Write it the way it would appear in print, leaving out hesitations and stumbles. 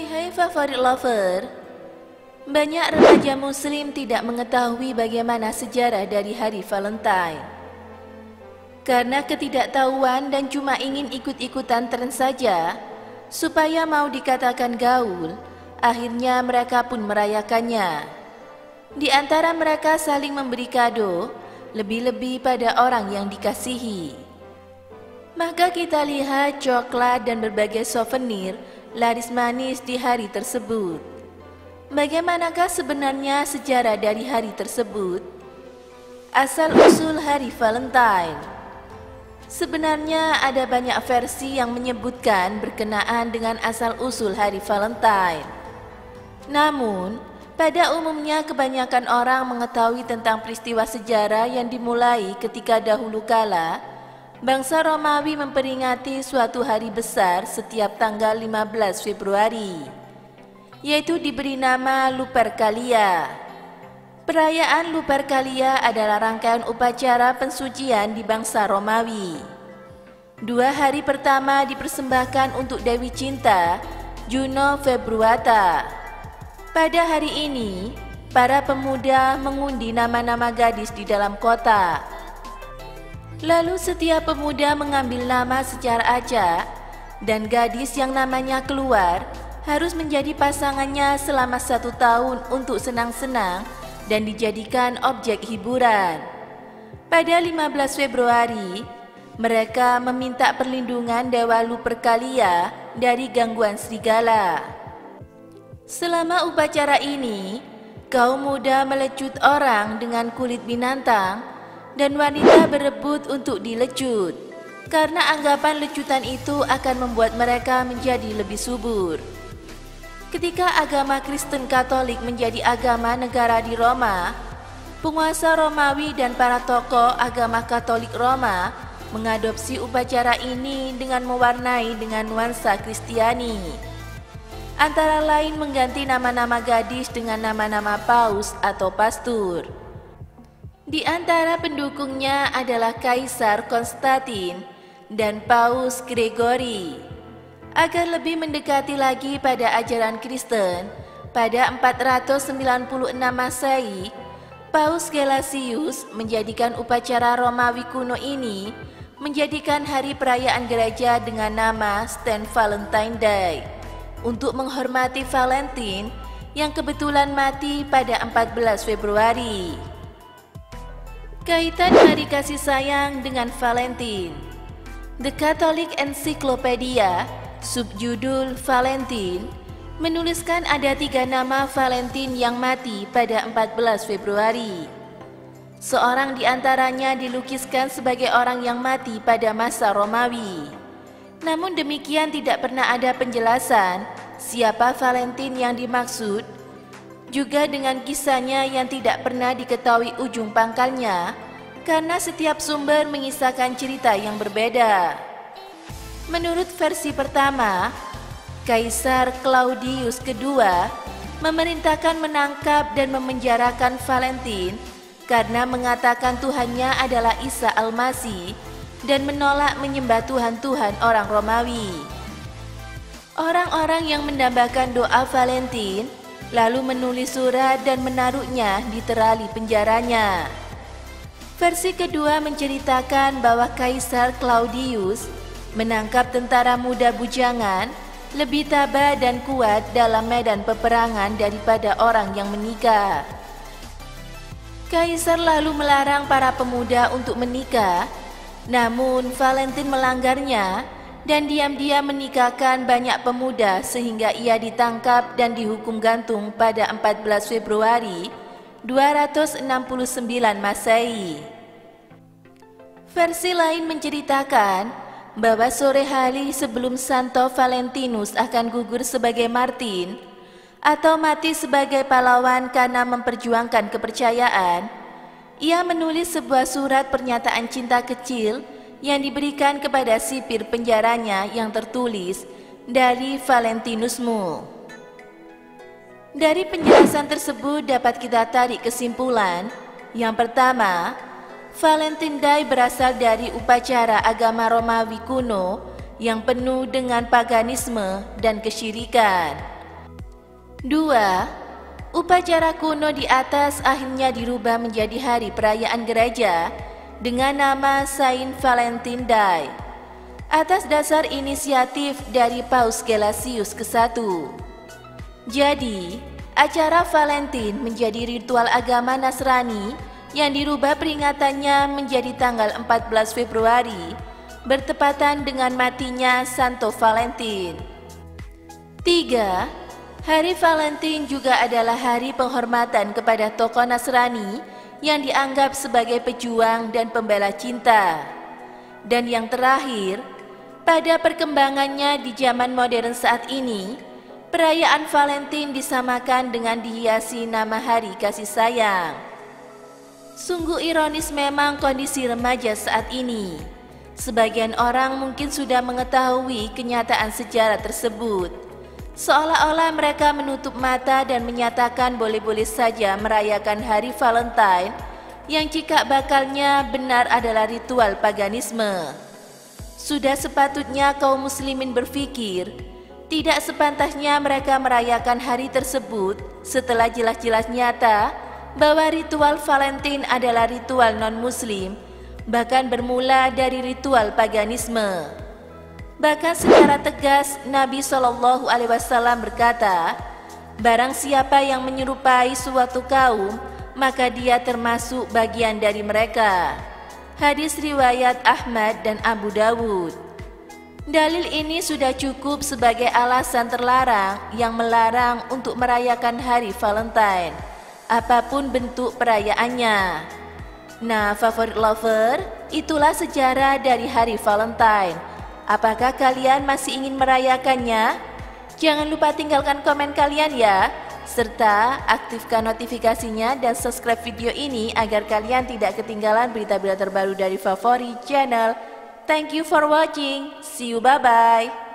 Hai favorit lover, banyak remaja muslim tidak mengetahui bagaimana sejarah dari hari Valentine. Karena ketidaktahuan dan cuma ingin ikut-ikutan tren saja, supaya mau dikatakan gaul, akhirnya mereka pun merayakannya. Di antara mereka saling memberi kado, lebih-lebih pada orang yang dikasihi. Maka kita lihat coklat dan berbagai souvenir laris manis di hari tersebut. Bagaimanakah sebenarnya sejarah dari hari tersebut? Asal-usul hari Valentine. Sebenarnya ada banyak versi yang menyebutkan berkenaan dengan asal-usul hari Valentine. Namun, pada umumnya kebanyakan orang mengetahui tentang peristiwa sejarah yang dimulai ketika dahulu kala bangsa Romawi memperingati suatu hari besar setiap tanggal 15 Februari, yaitu diberi nama Lupercalia. Perayaan Lupercalia adalah rangkaian upacara pensucian di bangsa Romawi. 2 hari pertama dipersembahkan untuk Dewi Cinta, Juno Februata. Pada hari ini, para pemuda mengundi nama-nama gadis di dalam kotak. Lalu setiap pemuda mengambil nama secara acak, dan gadis yang namanya keluar harus menjadi pasangannya selama 1 tahun untuk senang-senang dan dijadikan objek hiburan. Pada 15 Februari, mereka meminta perlindungan Dewa Lupercalia dari gangguan serigala. Selama upacara ini, kaum muda melecut orang dengan kulit binatang dan wanita berebut untuk dilecut, karena anggapan lecutan itu akan membuat mereka menjadi lebih subur. Ketika agama Kristen Katolik menjadi agama negara di Roma, penguasa Romawi dan para tokoh agama Katolik Roma mengadopsi upacara ini dengan mewarnai dengan nuansa Kristiani. Antara lain mengganti nama-nama gadis dengan nama-nama paus atau pastur. Di antara pendukungnya adalah Kaisar Konstantin dan Paus Gregory. Agar lebih mendekati lagi pada ajaran Kristen, pada 496 Masehi, Paus Gelasius menjadikan upacara Romawi kuno ini menjadikan hari perayaan gereja dengan nama St. Valentine Day untuk menghormati Valentine yang kebetulan mati pada 14 Februari. Kaitan hari kasih sayang dengan Valentine. The Catholic Encyclopedia, subjudul Valentine, menuliskan ada 3 nama Valentine yang mati pada 14 Februari. Seorang di antaranya dilukiskan sebagai orang yang mati pada masa Romawi. Namun demikian tidak pernah ada penjelasan siapa Valentine yang dimaksud. Juga dengan kisahnya yang tidak pernah diketahui ujung pangkalnya, karena setiap sumber mengisahkan cerita yang berbeda. Menurut versi pertama, Kaisar Claudius II memerintahkan menangkap dan memenjarakan Valentine karena mengatakan Tuhannya adalah Isa Al-Masih dan menolak menyembah Tuhan-Tuhan orang Romawi. Orang-orang yang mendambakan doa Valentine lalu menulis surat dan menaruhnya di terali penjaranya. Versi kedua menceritakan bahwa Kaisar Claudius menangkap tentara muda bujangan lebih tabah dan kuat dalam medan peperangan daripada orang yang menikah. Kaisar lalu melarang para pemuda untuk menikah, namun Valentine melanggarnya dan diam-diam menikahkan banyak pemuda sehingga ia ditangkap dan dihukum gantung pada 14 Februari 269 Masehi. Versi lain menceritakan bahwa sore hari sebelum Santo Valentinus akan gugur sebagai martir atau mati sebagai pahlawan karena memperjuangkan kepercayaan, ia menulis sebuah surat pernyataan cinta kecil yang diberikan kepada sipir penjaranya yang tertulis, "Dari Valentinusmu." Dari penjelasan tersebut dapat kita tarik kesimpulan. Yang pertama, Valentine Day berasal dari upacara agama Romawi kuno yang penuh dengan paganisme dan kesyirikan. 2. Upacara kuno di atas akhirnya dirubah menjadi hari perayaan gereja dengan nama Saint Valentine Day atas dasar inisiatif dari Paus Gelasius ke-1. Jadi, acara Valentine menjadi ritual agama Nasrani yang dirubah peringatannya menjadi tanggal 14 Februari bertepatan dengan matinya Santo Valentin. 3. Hari Valentine juga adalah hari penghormatan kepada tokoh Nasrani yang dianggap sebagai pejuang dan pembela cinta. Dan yang terakhir, pada perkembangannya di zaman modern saat ini, perayaan Valentine disamakan dengan dihiasi nama hari kasih sayang. Sungguh ironis memang kondisi remaja saat ini. Sebagian orang mungkin sudah mengetahui kenyataan sejarah tersebut. Seolah-olah mereka menutup mata dan menyatakan boleh-boleh saja merayakan hari Valentine yang cikal bakalnya benar adalah ritual paganisme. Sudah sepatutnya kaum muslimin berpikir, tidak sepantasnya mereka merayakan hari tersebut setelah jelas-jelas nyata bahwa ritual Valentine adalah ritual non-muslim, bahkan bermula dari ritual paganisme. Bahkan secara tegas Nabi SAW berkata, barang siapa yang menyerupai suatu kaum, maka dia termasuk bagian dari mereka. Hadis riwayat Ahmad dan Abu Dawud. Dalil ini sudah cukup sebagai alasan terlarang yang melarang untuk merayakan hari Valentine, apapun bentuk perayaannya. Nah, favorit lover, itulah sejarah dari hari Valentine. Apakah kalian masih ingin merayakannya? Jangan lupa tinggalkan komen kalian ya, serta aktifkan notifikasinya dan subscribe video ini agar kalian tidak ketinggalan berita-berita terbaru dari Favorit Channel. Thank you for watching. See you, bye-bye.